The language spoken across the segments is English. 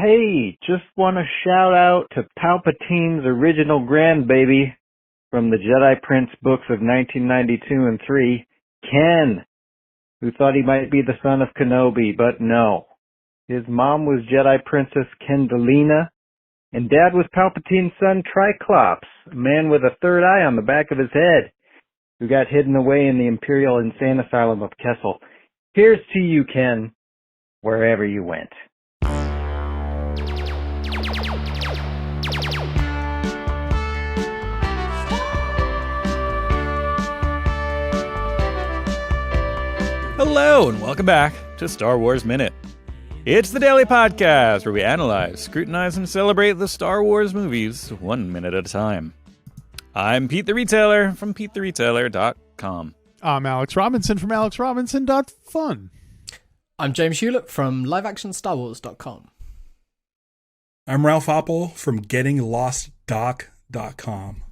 Hey, just want to shout out to Palpatine's original grandbaby from the Jedi Prince books of 1992 and 3, Ken, who thought he might be the son of Kenobi, but no. His mom was Jedi Princess Kendalina, and Dad was Palpatine's son Triclops, a man with a third eye on the back of his head, who got hidden away in the Imperial Insane Asylum of Kessel. Here's to you, Ken, wherever you went. Hello, and welcome back to Star Wars Minute. It's the daily podcast where we analyze, scrutinize, and celebrate the Star Wars movies 1 minute at a time. I'm Pete the Retailer from PeteTheRetailer.com. I'm Alex Robinson from AlexRobinson.fun. I'm James Hewlett from LiveActionStarWars.com. I'm Ralph Apel from GettingLostDoc.com.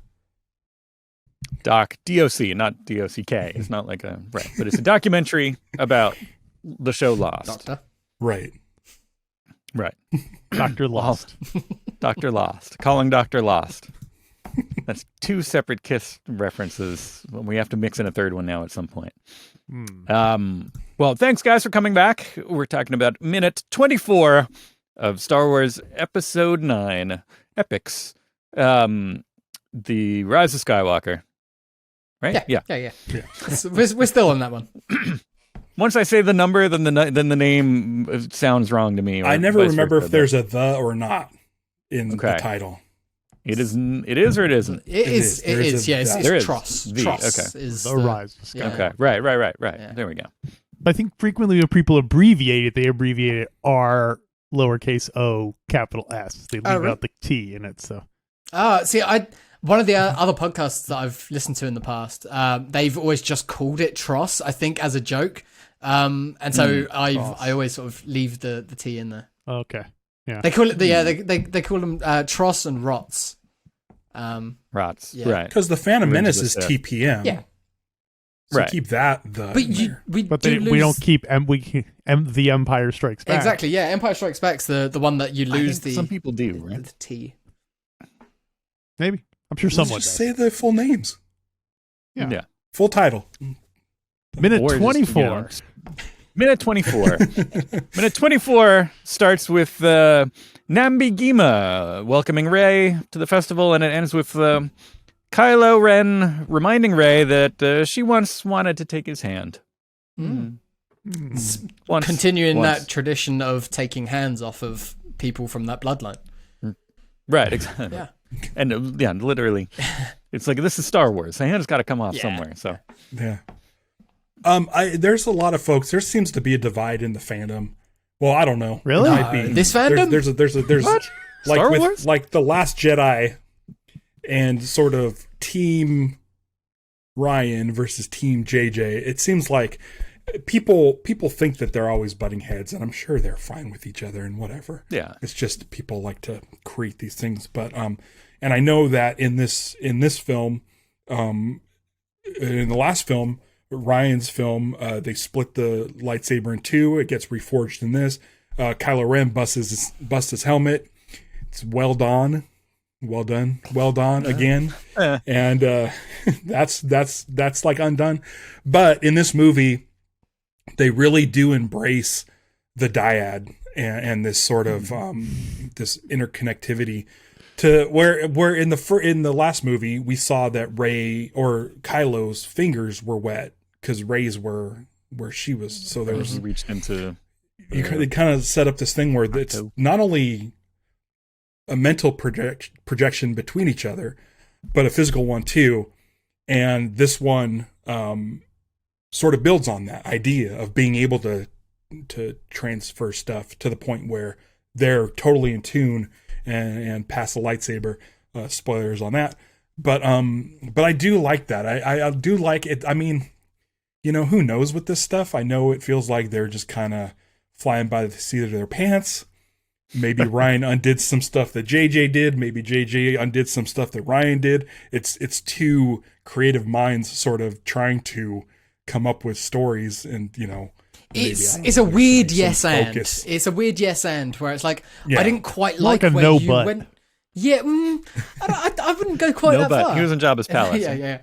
Doc, D-O-C, not D-O-C-K. It's not like a... Right, but it's a documentary about the show Lost. Doctor. Right. Dr. Lost. Dr. Lost. Calling Dr. Lost. That's two separate Kiss references. We have to mix in a third one now at some point. Well, thanks, guys, for coming back. We're talking about minute 24 of Star Wars Episode 9, Epics. The Rise of Skywalker. Right? Yeah. We're still on that one. Once I say the number, then the name sounds wrong to me. I never remember if there's a the or not in the title. It is or it isn't? It is. Yeah, it's Tross. The, Tross okay. is the Rise of Skywalker. Yeah. Okay, right. Yeah. There we go. I think frequently when people abbreviate it, they abbreviate it R, lowercase o, capital S. They leave out the T in it. So. One of the other podcasts that I've listened to in the past, they've always just called it Tross, I think, as a joke. And so I always sort of leave the T in there. Okay. Yeah. They call it they call them Tross and Rots. Rots. Yeah. Right. Because the Phantom Menace is TPM. Yeah. So right. keep that we don't keep the Empire Strikes Back. Exactly. Yeah. Empire Strikes Back's the one that you lose some people do, right? The T. Maybe. I'm sure someone just does. say the full names. Yeah. Full title. Minute Or 24. Minute 24. Minute 24 starts with Nambi Gima welcoming Rey to the festival, and it ends with Kylo Ren reminding Rey that she once wanted to take his hand. Continuing that tradition of taking hands off of people from that bloodline. Right, exactly. Yeah. And literally, it's like, this is Star Wars. The hand's got to come off somewhere. So yeah. There's a lot of folks. There seems to be a divide in the fandom. Well, I don't know. Really? This fandom? There's what? Like Star with Wars? like The Last Jedi and sort of Team Ryan versus Team JJ. It seems like people think that they're always butting heads, and I'm sure they're fine with each other and whatever. Yeah. It's just people like to create these things. But and I know that in this film, in the last film, Ryan's film, they split the lightsaber in two. It gets reforged in this. Kylo Ren busts his helmet. It's well done again. And that's like undone. But in this movie, they really do embrace the dyad and this sort of this interconnectivity to where in the last movie we saw that Rey or Kylo's fingers were wet because Rey's were where she was. So there was reached into. They kind of set up this thing where it's not only a mental projection between each other, but a physical one too. And this one sort of builds on that idea of being able to transfer stuff to the point where they're totally in tune and pass the lightsaber. Spoilers on that, but I do like that. I do like it. I mean, who knows with this stuff? I know it feels like they're just kind of flying by the seat of their pants. Maybe Ryan undid some stuff that JJ did. Maybe JJ undid some stuff that Ryan did. It's two creative minds sort of trying to come up with stories and It's a weird yes and. It's a weird yes and where it's like I didn't quite like where no you but. went. Yeah, I wouldn't go quite that far. He was in Jabba's palace. yeah.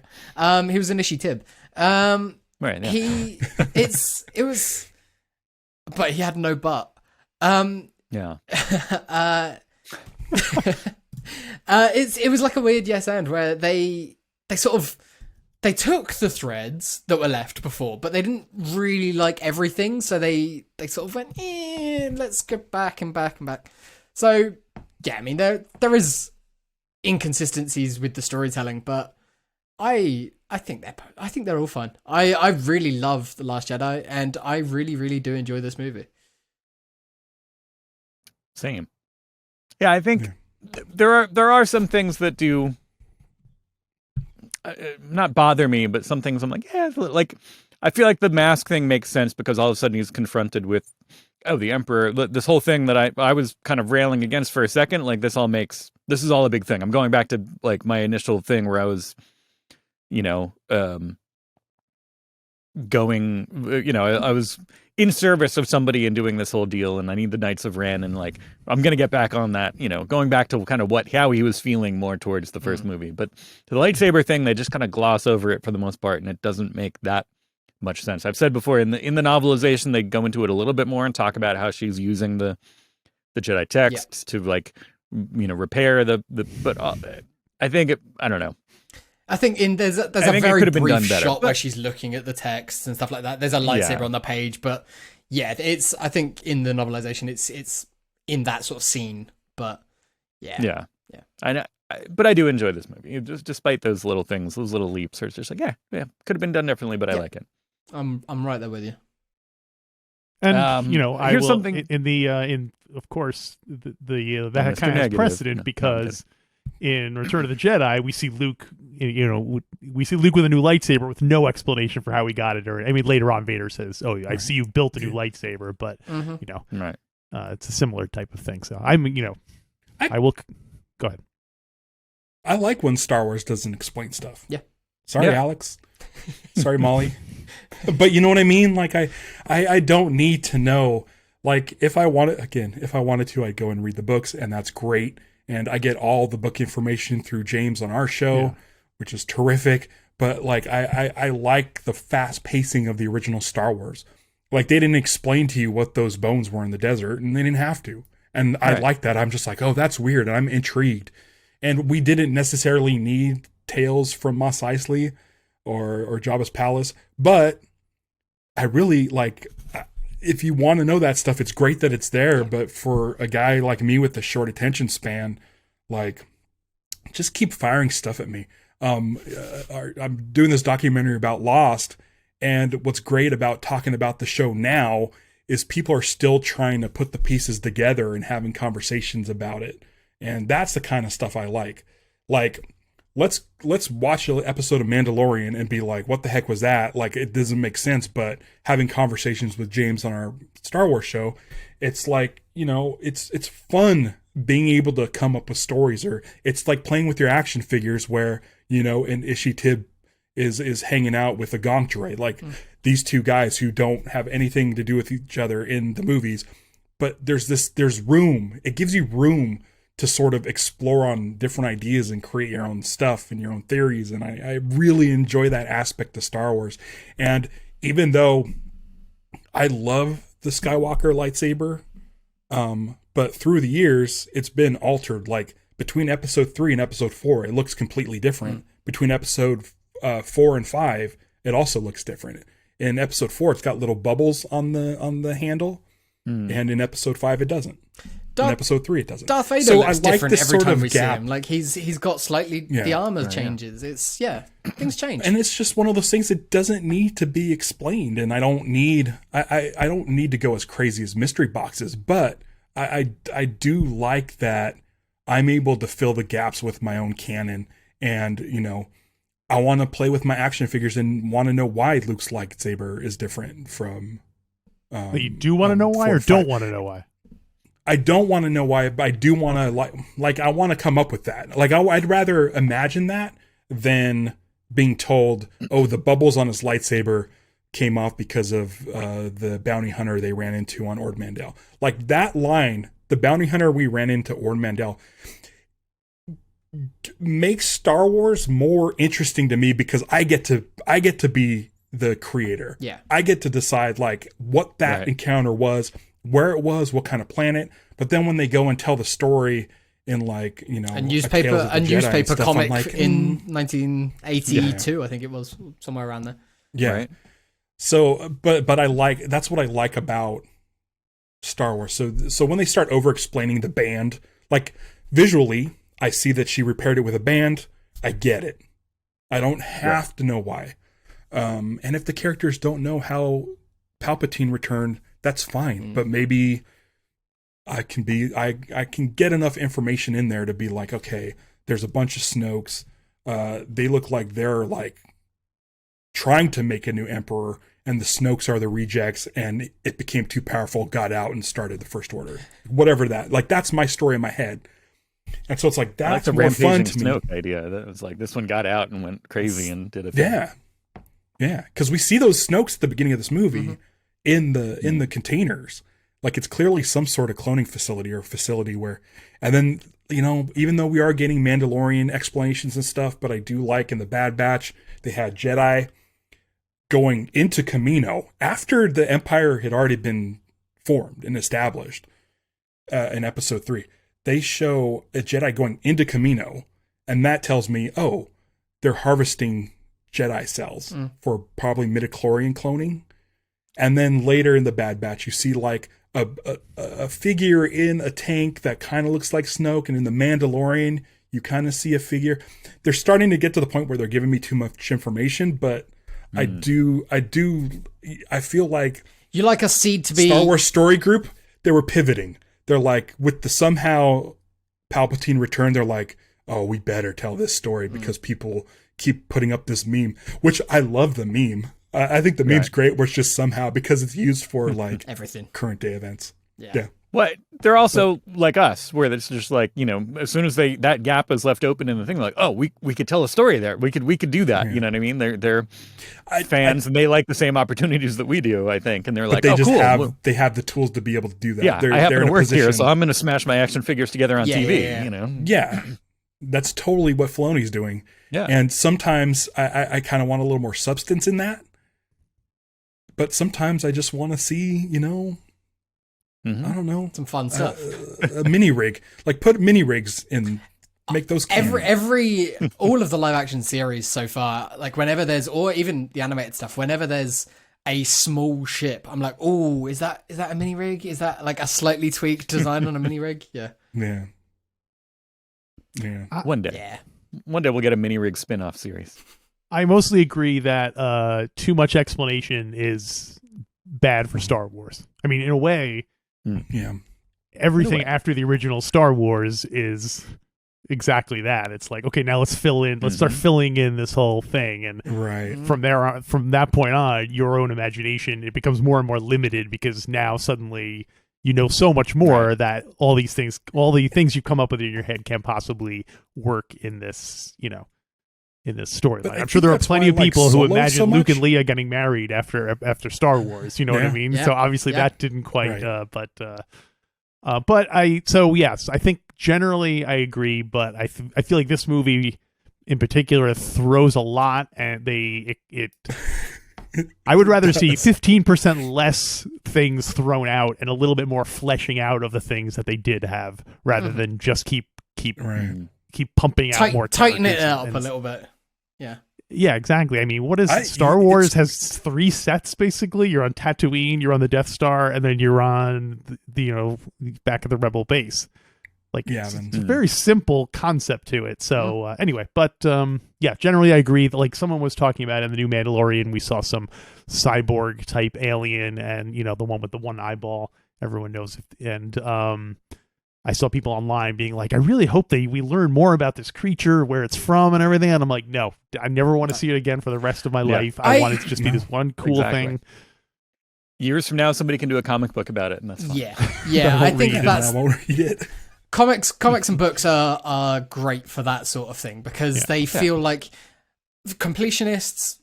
He was in Ishitib. Right. Yeah. It was, but he had no butt. Yeah. It was like a weird yes and where they took the threads that were left before, but they didn't really like everything, so they sort of went, let's go back and back and back. So yeah, I mean there is inconsistencies with the storytelling, but I think they're all fine. I really love The Last Jedi, and I really, really do enjoy this movie. Same. Yeah, I think there are some things that do not bother me, but some things I'm like, yeah, like I feel like the mask thing makes sense because all of a sudden he's confronted with, the Emperor. This whole thing that I was kind of railing against for a second, like this is all a big thing. I'm going back to like my initial thing where I was, I was in service of somebody and doing this whole deal, and I need the Knights of Ren, and like I'm gonna get back on that, going back to kind of how he was feeling more towards the first movie. But the lightsaber thing, they just kind of gloss over it for the most part, and it doesn't make that much sense. I've said before in the novelization they go into it a little bit more and talk about how she's using the Jedi texts to like repair the but I think I don't know. I think there's a very brief shot where she's looking at the text and stuff like that. There's a lightsaber on the page, but I think in the novelization it's in that sort of scene. But yeah. I know, but I do enjoy this movie, just despite those little things, those little leaps. It's just like could have been done differently, but I like it. I'm right there with you. And I will something in of course that kind of has precedent because in Return of the Jedi we see Luke, we see Luke with a new lightsaber with no explanation for how he got it. Or later on Vader says, "Oh, I see you built a new lightsaber," but right. It's a similar type of thing. So I will go ahead. I like when Star Wars doesn't explain stuff. Yeah. Sorry, Alex. Sorry, Molly. But you know what I mean? Like I don't need to know. Like if I wanted to, I'd go and read the books, and that's great. And I get all the book information through James on our show, which is terrific. But like I like the fast pacing of the original Star Wars. Like they didn't explain to you what those bones were in the desert, and they didn't have to. And I like that. I'm just like, oh, that's weird. And I'm intrigued. And we didn't necessarily need tales from Mos Eisley or Jabba's palace, but I really like, if you want to know that stuff, it's great that it's there. But for a guy like me with a short attention span, like just keep firing stuff at me. I'm doing this documentary about Lost, and what's great about talking about the show now is people are still trying to put the pieces together and having conversations about it. And that's the kind of stuff I like. Like, let's watch an episode of Mandalorian and be like, what the heck was that? Like, it doesn't make sense. But having conversations with James on our Star Wars show, it's like, it's fun being able to come up with stories. Or it's like playing with your action figures where, and Ishitib is hanging out with a Gonk droid. Like these two guys who don't have anything to do with each other in the movies. But there's room. It gives you room to sort of explore on different ideas and create your own stuff and your own theories. And I really enjoy that aspect of Star Wars. And even though I love the Skywalker lightsaber, but through the years, it's been altered. Like between episode 3 and episode 4, it looks completely different. Between episode 4 and 5, it also looks different. In episode 4, it's got little bubbles on the handle. And in episode 5, it doesn't. In episode 3, it doesn't. Darth Vader looks different every time we see him. Like he's got slightly the armor changes. It's things change, and it's just one of those things that doesn't need to be explained. And I don't need to go as crazy as mystery boxes, but I do like that I'm able to fill the gaps with my own canon, and I want to play with my action figures and want to know why Luke's lightsaber is different from. But you do want to know why, or don't want to know why? I don't want to know why, but I do want to like I want to come up with that. Like I'd rather imagine that than being told, oh, the bubbles on his lightsaber came off because of the bounty hunter they ran into on Ord Mantell. Like that line, the bounty hunter we ran into Ord Mantell, makes Star Wars more interesting to me because I get to be the creator. Yeah. I get to decide like what that encounter was, where it was, what kind of planet. But then when they go and tell the story in like, you know, a newspaper comic like, in 1982, I think it was, somewhere around there. Yeah. Right. So, but that's what I like about Star Wars. So when they start over explaining the band, like visually, I see that she repaired it with a band. I get it. I don't have to know why. And if the characters don't know how Palpatine returned, that's fine. But maybe I can get enough information in there to be like, okay, there's a bunch of Snokes. They look like they're like trying to make a new emperor, and the Snokes are the rejects, and it became too powerful, got out, and started the First Order. Whatever that. Like, that's my story in my head. And so it's like, that's more fun to me. Snoke idea. That was like, this one got out and went crazy and did a thing. Yeah. Because we see those Snokes at the beginning of this movie in the containers. Like, it's clearly some sort of cloning facility where, and then, you know, even though we are getting Mandalorian explanations and stuff, but I do like in the Bad Batch, they had Jedi going into Kamino after the Empire had already been formed and established in Episode 3. They show a Jedi going into Kamino, and that tells me, oh, they're harvesting Jedi cells for probably midichlorian cloning. And then later in the Bad Batch, you see like a figure in a tank that kind of looks like Snoke, and in the Mandalorian, you kind of see a figure. They're starting to get to the point where they're giving me too much information, but I feel like you like a seed to be Star Wars story group. They were pivoting. They're like, with the somehow Palpatine return, they're like, oh, we better tell this story because people keep putting up this meme, which I love the meme. I think the meme's great, where it's just somehow, because it's used for like everything, current day events. Yeah. Well, they're also like us, where it's just like, you know, as soon as that gap is left open in the thing, like, oh, we could tell a story there. We could do that. You know what I mean? They're fans, and they like the same opportunities that we do, I think. And they're like, they cool. They have the tools to be able to do that. Yeah, I happen to work here, so I'm going to smash my action figures together on TV. You know? Yeah, that's totally what Filoni's doing. Yeah, and sometimes I kind of want a little more substance in that, but sometimes I just want to see, you know. I don't know, some fun stuff. A mini rig, like put mini rigs in, make those. All of the live action series so far, like whenever there's, or even the animated stuff, whenever there's a small ship, I'm like, oh, is that a mini rig? Is that like a slightly tweaked design on a mini rig? Yeah. One day we'll get a mini rig spin-off series. I mostly agree that too much explanation is bad for Star Wars. I mean, in a way. Everything after the original Star Wars is exactly that. It's like, okay, now let's start filling in this whole thing, and from that point on, your own imagination, it becomes more and more limited, because now suddenly you know so much more that all the things you come up with in your head can't possibly work in this, you know, in this storyline. I'm sure there are plenty of people who imagine Luke and Leia getting married after Star Wars. You know what I mean? So obviously that didn't quite. Yes, I think generally I agree, but I feel like this movie in particular throws a lot, and I would rather see 15% less things thrown out and a little bit more fleshing out of the things that they did have, rather than just keep pumping out more. Tighten it up a little bit. Yeah, exactly. I mean, what is Star Wars has 3 sets basically. You're on Tatooine, you're on the Death Star, and then you're on the back of the Rebel base. Like, it's a very simple concept to it. So anyway, but generally I agree that, like someone was talking about in the new Mandalorian, we saw some cyborg type alien, and you know, the one with the one eyeball, everyone knows, and I saw people online being like, I really hope we learn more about this creature, where it's from and everything. And I'm like, no, I never want to see it again for the rest of my life. I want it to just be this one cool thing. Years from now, somebody can do a comic book about it, and that's fine. Yeah. I think I won't read it. Comics and books are great for that sort of thing, because they feel like completionists,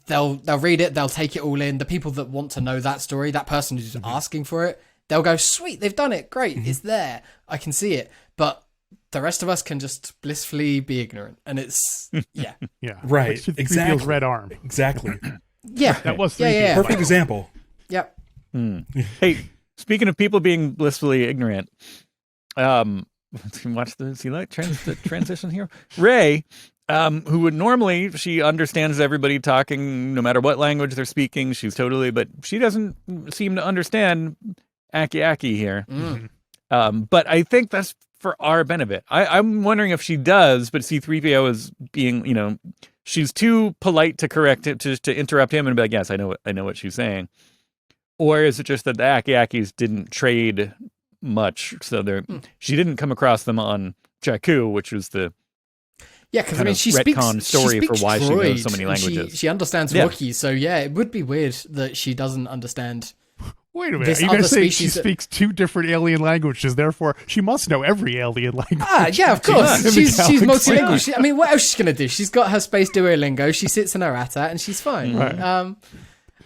they'll read it, they'll take it all in. The people that want to know that story, that person who's asking for it, they'll go, sweet, they've done it, great, it's there, I can see it. But the rest of us can just blissfully be ignorant, and it's yeah, right, exactly. 3PO's red arm, exactly. Yeah, that was 3PO. Yeah. Perfect example. Yep. Hey, speaking of people being blissfully ignorant, watch the transition here. Rey, who would normally, she understands everybody talking no matter what language they're speaking. But she doesn't seem to understand Aki here. But I think that's for our benefit. I'm wondering if she does, but C-3PO is being, she's too polite to correct it, to interrupt him and be like, yes, I know what she's saying. Or is it just that the Aki-Akis didn't trade much, so she didn't come across them on Jakku, which was the because she retcon story for why she knows so many languages. She understands Wookiee, so it would be weird that she doesn't understand. Wait a minute, you guys say she speaks 2 different alien languages, therefore she must know every alien language. Yeah, of course. She's multilingual. I mean, what else is she going to do? She's got her space Duolingo, she sits in her AT-AT, and she's fine. Right.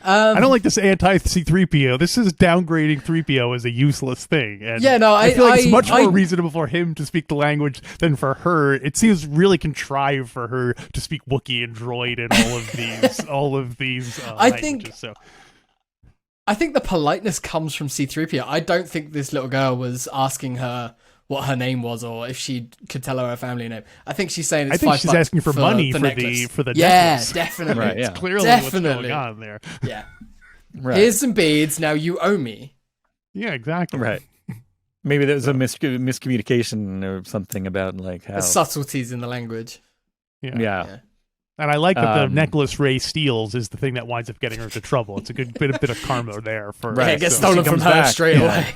I don't like this anti-C-3PO. This is downgrading 3PO as a useless thing. And I feel like it's much more reasonable for him to speak the language than for her. It seems really contrived for her to speak Wookiee and Droid and all of these languages. I think the politeness comes from C-3PO. I don't think this little girl was asking her what her name was or if she could tell her family name. I think she's saying it's $5 she's asking for money for the necklace. Yeah, definitely. Right, it's clearly what's going on there. Yeah. Right. Here's some beads, now you owe me. Yeah, exactly. Right. Maybe there was a miscommunication or something about how subtleties in the language. Yeah. And I like that the necklace Rey steals is the thing that winds up getting her into trouble. It's a good bit of karma there for right. It gets stolen from her straight away.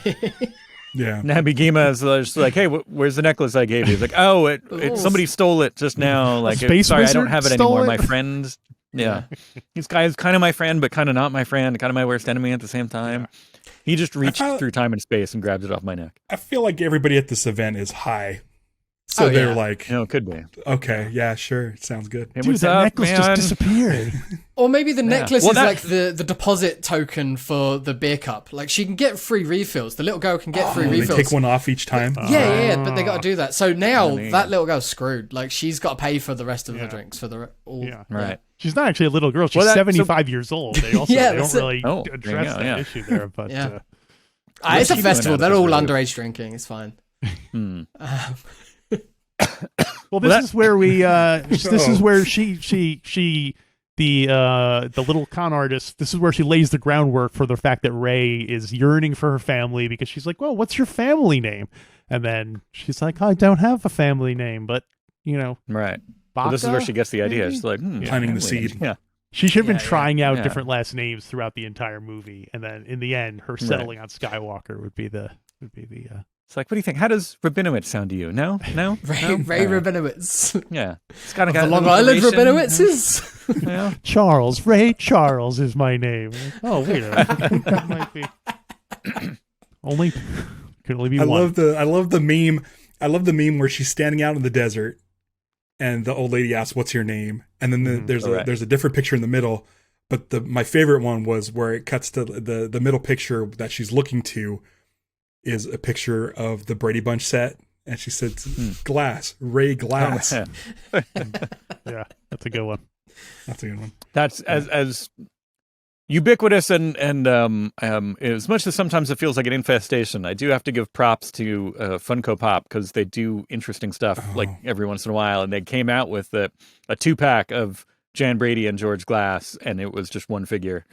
Yeah. Nabi Gima is just like, hey, where's the necklace I gave you? He's like, oh, somebody stole it just now. Like, sorry, I don't have it anymore. My friend. Yeah. This guy is kind of my friend, but kind of not my friend, kind of my worst enemy at the same time. He just reached through time and space and grabbed it off my neck. I feel like everybody at this event is high. So they're like, it could be. Okay, yeah, sure. Sounds good. Dude, that necklace just disappeared. Or maybe the necklace is like the deposit token for the beer cup. Like, she can get free refills. The little girl can get free refills. They take one off each time? Yeah, but they got to do that. So now that little girl's screwed. Like, she's got to pay for the rest of the drinks for right. She's not actually a little girl. She's 75 years old. They also they don't really address that issue there. But it's a festival. They're all underage drinking. It's fine. Well, this is where we. This is where she the little con artist. This is where she lays the groundwork for the fact that Rey is yearning for her family because she's like, well, what's your family name? And then she's like, I don't have a family name, but right. Well, this is where she gets the idea. She's like, planting the seed. Yeah. She should have been trying out different last names throughout the entire movie, and then in the end, her settling on Skywalker would be the. It's like, what do you think? How does Rabinowitz sound to you? No? Ray Rabinowitz. Yeah. It's got a Long Island Rabinowitzes. Yeah. Charles. Ray Charles is my name. Oh, wait a minute. That might be. Could only be one. I love the meme. I love the meme where she's standing out in the desert and the old lady asks, what's your name? And then there's a different picture in the middle. But my favorite one was where it cuts to the middle picture that she's looking to is a picture of the Brady Bunch set, and she said, "Glass, Ray Glass." Yeah, that's a good one. That's a good one. That's as ubiquitous and as much as sometimes it feels like an infestation. I do have to give props to Funko Pop because they do interesting stuff like every once in a while, and they came out with a 2-pack of Jan Brady and George Glass, and it was just one figure.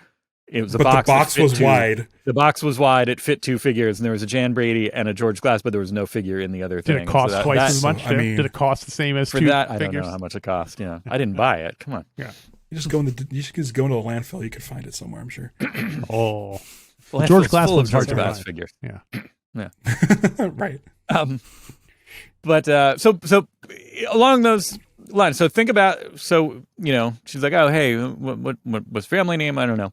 It was the box was wide. The box was wide. It fit 2 figures, and there was a Jan Brady and a George Glass, but there was no figure in the other thing. Did it cost twice as much? Did it cost the same as for 2 that? figures? I don't know how much it cost. Yeah, I didn't buy it. Come on. Yeah, you should just go into a landfill. You could find it somewhere, I'm sure. Oh, well, George Glass was hard to find. Figures. Yeah. Right. But so along those lines. So think about she's like, oh hey, what's family name? I don't know.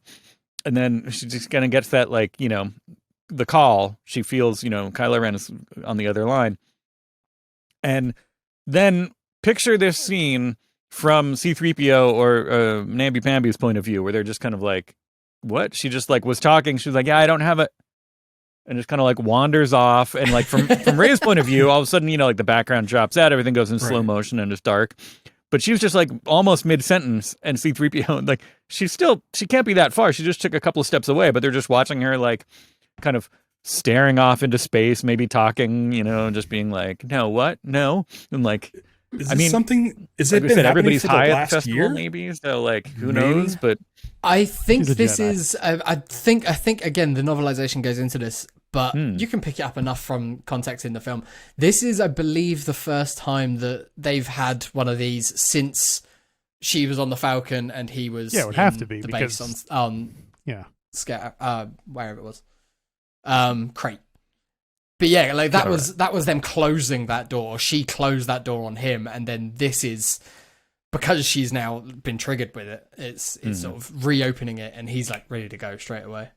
And then she just kind of gets that, the call. She feels, Kylo Ren is on the other line. And then picture this scene from C-3PO or Namby-Pamby's point of view, where they're just kind of like, what? She just like was talking. She was like, yeah, I don't have it. And just kind of like wanders off. And like from Rey's point of view, all of a sudden, like the background drops out, everything goes in slow motion and it's dark. But she was just like almost mid-sentence, and C-3PO, like she can't be that far. She just took a couple of steps away, but they're just watching her like kind of staring off into space, maybe talking, and just being like, no, what? No. And like, is it been everybody's for high the at last the festival, year? Maybe. So like, who knows? But I think this is. I think again the novelization goes into this, but you can pick it up enough from context in the film. This is, I believe, the first time that they've had one of these since she was on the Falcon and he was. Yeah, it would have to be the because base on wherever it was, Crate. But yeah, like that was them closing that door. She closed that door on him, and then this is because she's now been triggered with it. It's sort of reopening it, and he's like ready to go straight away.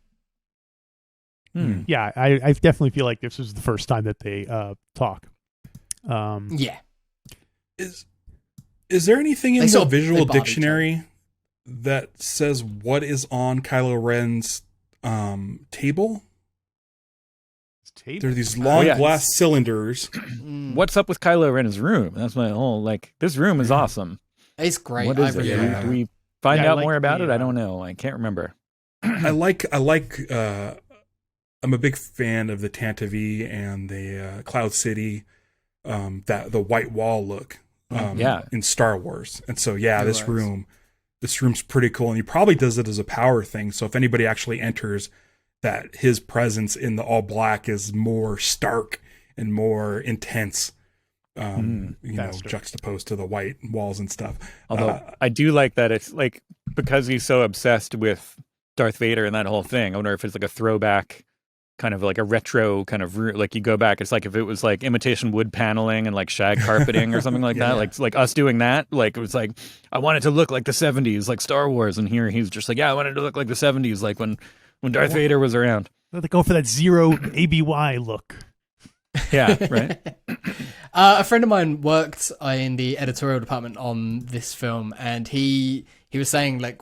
Yeah, I definitely feel like this was the first time that they talk. Yeah. Is there anything in the visual dictionary that says what is on Kylo Ren's table? There are these long glass cylinders. What's up with Kylo Ren's room? That's my whole this room is awesome. It's great. What is it? Do we find out more about it? I don't know. I can't remember. I'm a big fan of the Tantive and the Cloud City, the white wall look in Star Wars. And so this room's pretty cool, and he probably does it as a power thing. So if anybody actually enters, that his presence in the all black is more stark and more intense, juxtaposed to the white walls and stuff. Although I do like that it's like, because he's so obsessed with Darth Vader and that whole thing, I wonder if it's like a throwback, kind of like a retro kind of, like you go back, it's like if it was like imitation wood paneling and like shag carpeting or something like that, like us doing that, like it was like, I want it to look like the 70s, like Star Wars, and here he's just like, I wanted to look like the 70s, like when Darth Vader was around. They go for that zero ABY look. Yeah, right. A friend of mine worked in the editorial department on this film, and he was saying, like,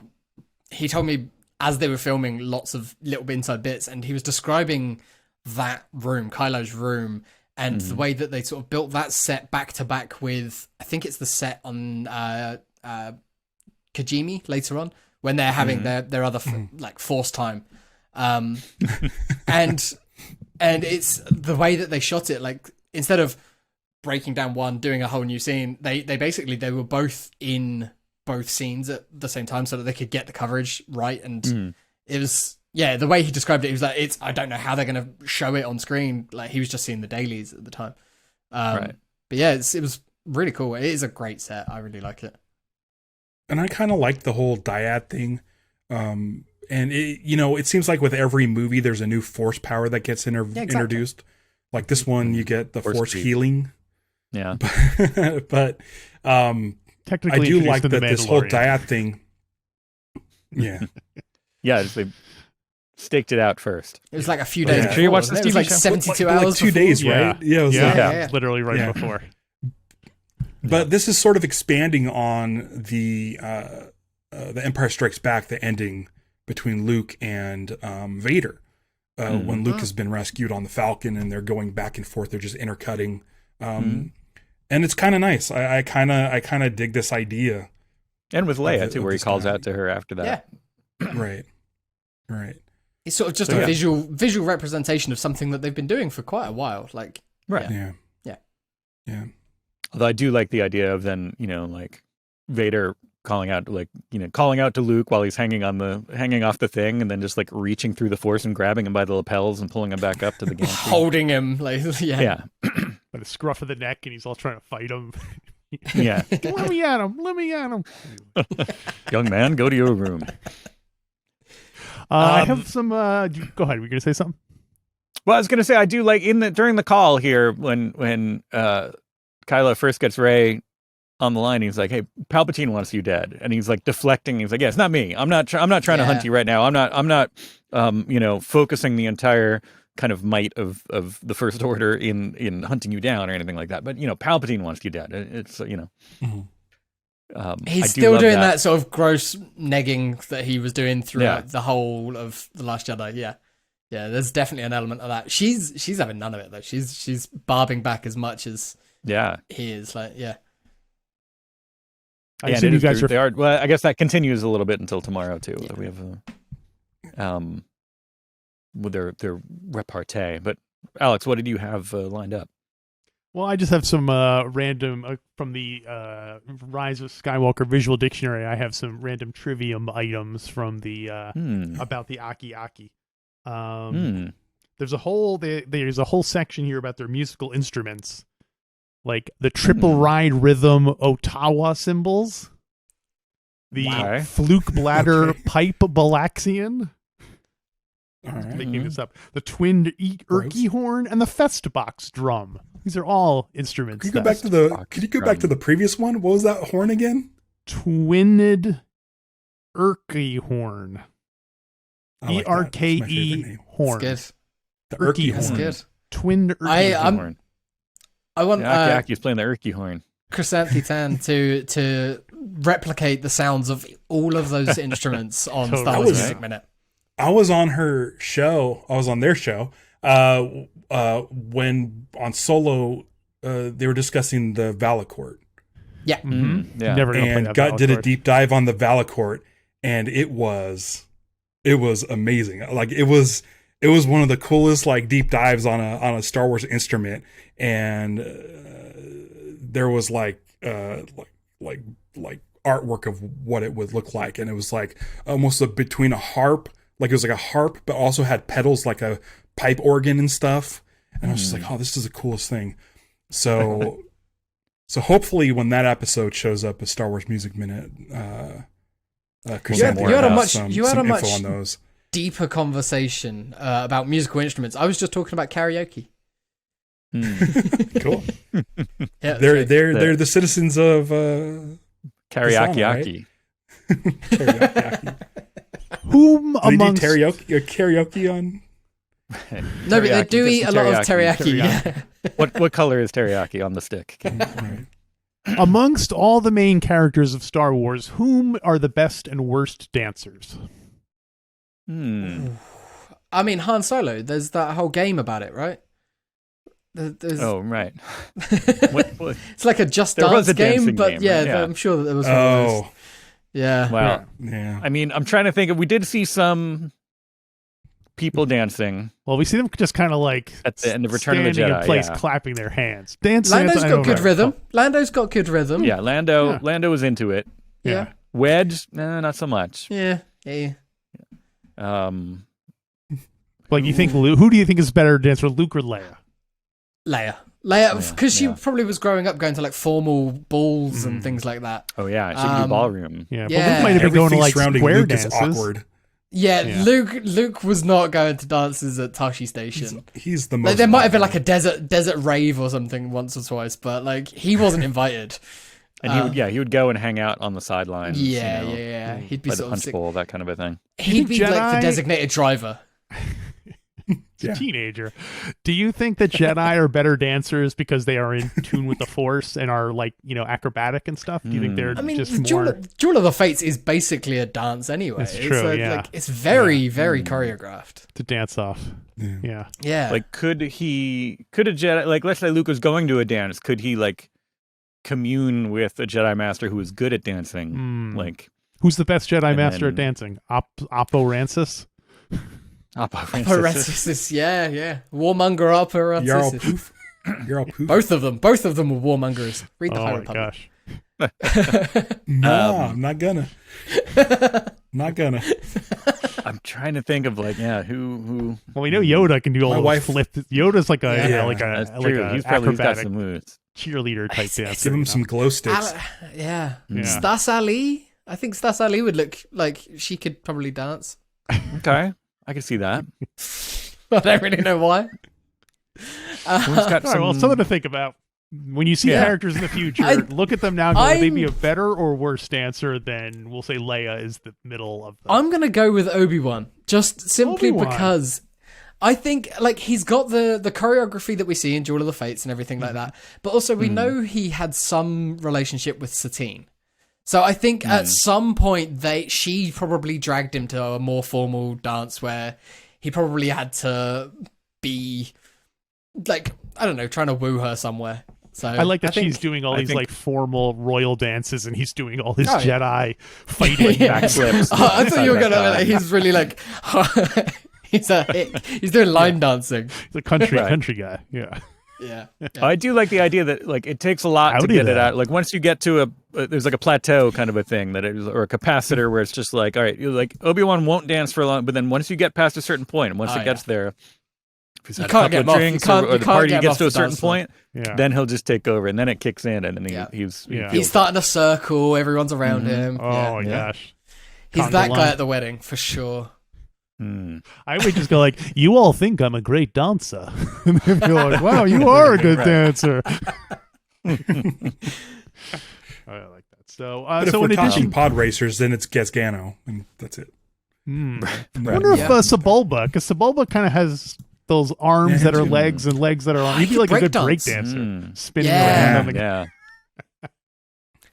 he told me as they were filming lots of little inside bits, and he was describing that room, Kylo's room, and the way that they sort of built that set back to back with, I think it's the set on Kijimi later on, when they're having their other like Forcetime. And it's the way that they shot it, like instead of breaking down one, doing a whole new scene, they were both in both scenes at the same time so that they could get the coverage right. And it was, the way he described it, he was like, I don't know how they're going to show it on screen. Like he was just seeing the dailies at the time. Right. But yeah, it was really cool. It is a great set. I really like it. And I kind of like the whole dyad thing. And it seems like with every movie, there's a new force power that gets introduced. Like this one, you get the force healing. Yeah. But technically, I do like that this whole dyad thing. Yeah. Yeah, they staked it out first. It was like a few days before. Sure you watched this TV show? 72 hours like 2 days, right? Yeah, it was literally right before. But this is sort of expanding on the Empire Strikes Back, the ending between Luke and Vader, when Luke has been rescued on the Falcon and they're going back and forth. They're just intercutting, and it's kind of nice. I kind of dig this idea. And with Leia too, where he calls out to her after that. Yeah. Right. It's sort of just a visual representation of something that they've been doing for quite a while. Like, right. Yeah. Although I do like the idea of then, like Vader calling out to Luke while he's hanging off the thing, and then just like reaching through the Force and grabbing him by the lapels and pulling him back up to the gantry. Holding him, like, yeah. By the scruff of the neck, and he's all trying to fight him. Yeah. Let me at him. Young man, go to your room. I have some. Go ahead. Were you going to say something? Well, I was going to say I do like during the call here when Kylo first gets Rey on the line. He's like, "Hey, Palpatine wants you dead," and he's like deflecting. He's like, "Yeah, it's not me. I'm not trying to hunt you right now. I'm not focusing the entire kind of might of the First Order in hunting you down or anything like that. But Palpatine wants you dead. It's He's still doing that sort of gross negging that he was doing throughout the whole of The Last Jedi. Yeah. Yeah, there's definitely an element of that. She's having none of it though. She's barbing back as much as he is. Like, yeah. I assume you guys are. Well, I guess that continues a little bit until tomorrow too. Yeah. We have with their repartee. But Alex, what did you have lined up? Well, I just have some random from the Rise of Skywalker Visual Dictionary. I have some random trivium items from the about the Aki-Aki. There's a whole section here about their musical instruments, like the triple ride rhythm Ottawa cymbals, the fluke bladder pipe Balaxian. Making this up. The twinned Erky horn and the Festbox drum. These are all instruments. Could you go back to the previous one? What was that horn again? Twinned Erky horn. ERKE horn. That's good. The Erky horn. That's good. Twinned Erky horn. I want Aki's playing the Erky horn. Chrysanthi Tan to replicate the sounds of all of those instruments on Star Wars Music Minute. I was on her show. I was on their show when on Solo they were discussing the Valacourt. Yeah. Mm-hmm. Yeah. Never gonna play that Valacourt. Did a deep dive on the Valacourt, and it was amazing. Like it was one of the coolest like deep dives on a Star Wars instrument, and there was like artwork of what it would look like, and it was like almost between a harp. Like it was like a harp, but also had pedals like a pipe organ and stuff. And I was just like, oh, this is the coolest thing. So hopefully when that episode shows up as Star Wars Music Minute, you had a much on those. Deeper conversation about musical instruments. I was just talking about karaoke. Cool. Yeah, they're the citizens of karaoke. Karaoke. Whom amongst karaoke on? No, but they do eat a lot of teriyaki. What color is teriyaki on the stick? Right. Amongst all the main characters of Star Wars, whom are the best and worst dancers? I mean, Han Solo. There's that whole game about it, right? Right. What? It's like a Just Dance game, but right? Yeah, I'm sure that there was one of those. Yeah. Well, yeah. I mean, I'm trying to think. We did see some people dancing. Well, we see them just kind of like at the end of Return of the Jedi, in place, clapping their hands. Dancing. Lando's got good rhythm. Lando's got good rhythm. Yeah, Lando was into it. Yeah. Wedge, not so much. Yeah. Like you think, who do you think is better dancer, Luke or Leia? Leia, because she probably was growing up going to like formal balls and things like that. Oh yeah, she could do ballroom. Yeah, but Luke might have been going to like square Luke dances. Is awkward. Yeah, Luke was not going to dances at Tashi Station. He's the most. Like, there might have been like a desert rave or something once or twice, but like he wasn't invited. And he would go and hang out on the sidelines. Yeah. He'd be by sort the punch of bowl, that kind of a thing. He'd be like the designated driver. A teenager. Do you think that Jedi are better dancers because they are in tune with the Force and are like, acrobatic and stuff? Do you think they're just more... Duel of the Fates is basically a dance anyway. It's true, Like, it's very, very choreographed. To dance off. Yeah. Like, could a Jedi, like, let's say Luke was going to a dance, could he, like, commune with a Jedi Master who is good at dancing? Like, who's the best Jedi Master at dancing? Oppo Rancis? Oppo Rancis, yeah. Warmonger Oppo Rancis. You're all poof. Both of them were warmongers. Read the High Republic. Gosh. No, I'm not gonna. I'm trying to think of who. Well, we know Yoda can do all the flip. Yoda's like a he's got some moves. Cheerleader type dance. Give him some glow sticks. Stas Ali. I think Stas Ali would look like she could probably dance. Okay, I can see that. I don't really know why. Something to think about. When you see characters in the future, look at them now and go, would they be a better or worse dancer than, we'll say, Leia is the middle of them? I'm going to go with Obi-Wan, just simply because I think he's got the choreography that we see in Duel of the Fates and everything like that, but also we know he had some relationship with Satine. So I think at some point she probably dragged him to a more formal dance where he probably had to be like, I don't know, trying to woo her somewhere. So I like that she's doing all these like formal royal dances and he's doing all his Jedi fighting backflips. I thought you were gonna. He's really like he's doing line dancing. He's a country guy. Yeah. Yeah. I do like the idea that like it takes a lot to get it out. Like once you get to there's like a plateau kind of a thing that is, or a capacitor where it's just like, all right, you're like Obi-Wan won't dance for long, but then once you get past a certain point, and once it gets there, if he's had a couple of drinks or the party gets to a certain point, then he'll just take over, and then it kicks in, and then he's starting a circle, everyone's around him. Oh gosh, he's that guy at the wedding for sure. I would just go like, you all think I'm a great dancer. And they'd be like, wow, you are a good dancer. I like that. So, but if we're talking pod racers, then it's Gazgano, and that's it. I wonder if Sebulba, because Sebulba kind of has those arms that are legs and legs that are arms. He'd be like a good break dancer, spinning around. Yeah.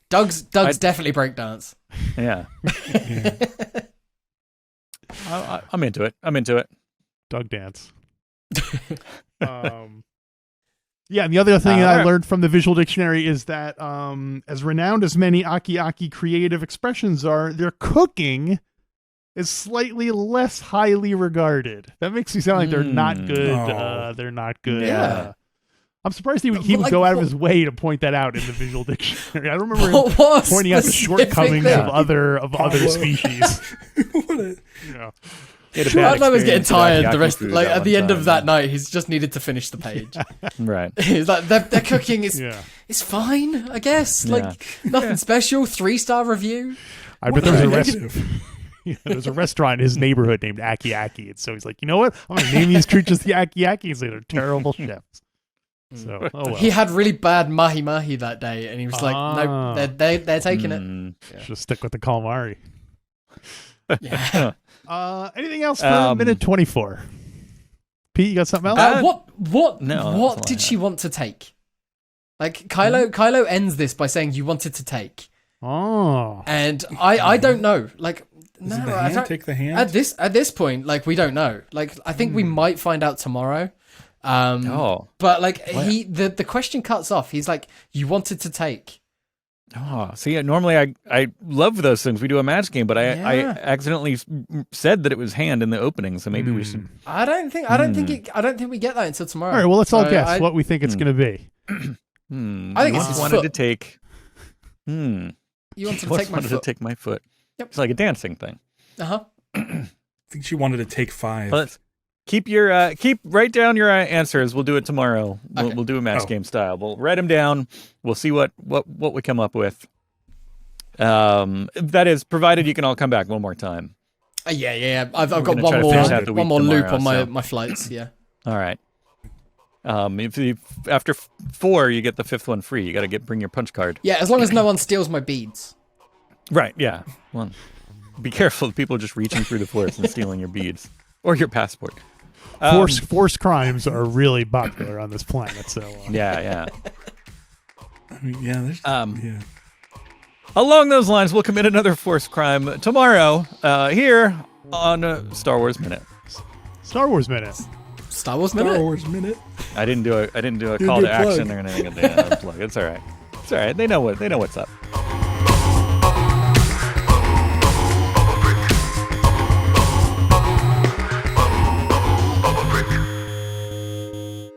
Doug's definitely breakdance. Yeah. I'm into it. Doug dance. Yeah, and the other thing I learned from the visual dictionary is that as renowned as many Aki creative expressions are, their cooking is slightly less highly regarded. That makes me sound like they're not good. They're not good. Yeah. I'm surprised he would go out of his way to point that out in the visual dictionary. I don't remember him pointing out the shortcomings of other species. I was getting tired. The rest, like at the end of that night, he's just needed to finish the page. Right. He's like, their cooking is fine, I guess. Like nothing special. 3-star review. I bet there was a restaurant in his neighborhood named Aki, and so he's like, you know what? I'm gonna name these creatures the Aki, and say they're terrible chefs. So, He had really bad mahi that day, and he was like, "No, they're taking it. Just stick with the calamari." Anything else for minute 24? Pete, you got something else? What did she want to take? Like Kylo ends this by saying, "You wanted to take." And I don't know. Like, I don't take the hand at this point. Like, we don't know. Like, I think we might find out tomorrow. But like the question cuts off. He's like, "You wanted to take." See, normally I love those things. We do a match game, but I accidentally said that it was hand in the opening, so maybe we should. I don't think we get that until tomorrow. All right, well, let's all guess what we think it's going to be. I think it's wanted to take. You wanted to take my foot. To take my foot. Yep. It's like a dancing thing. I think she wanted to take 5. Let's write down your answers. We'll do it tomorrow. We'll do a match game style. We'll write them down. We'll see what we come up with. That is provided you can all come back one more time. Yeah. I've got one more loop on my flights. Yeah. All right. If after 4 you get the 5th one free, you got to bring your punch card. Yeah, as long as no one steals my beads. Right. Yeah. Well, be careful. People are just reaching through the forest and stealing your beads or your passport. Force crimes are really popular on this planet. So yeah. I mean, Along those lines, we'll commit another force crime tomorrow here on Star Wars Minute. Star Wars Minute. I didn't do a call to action or anything. It's all right. They know what's up.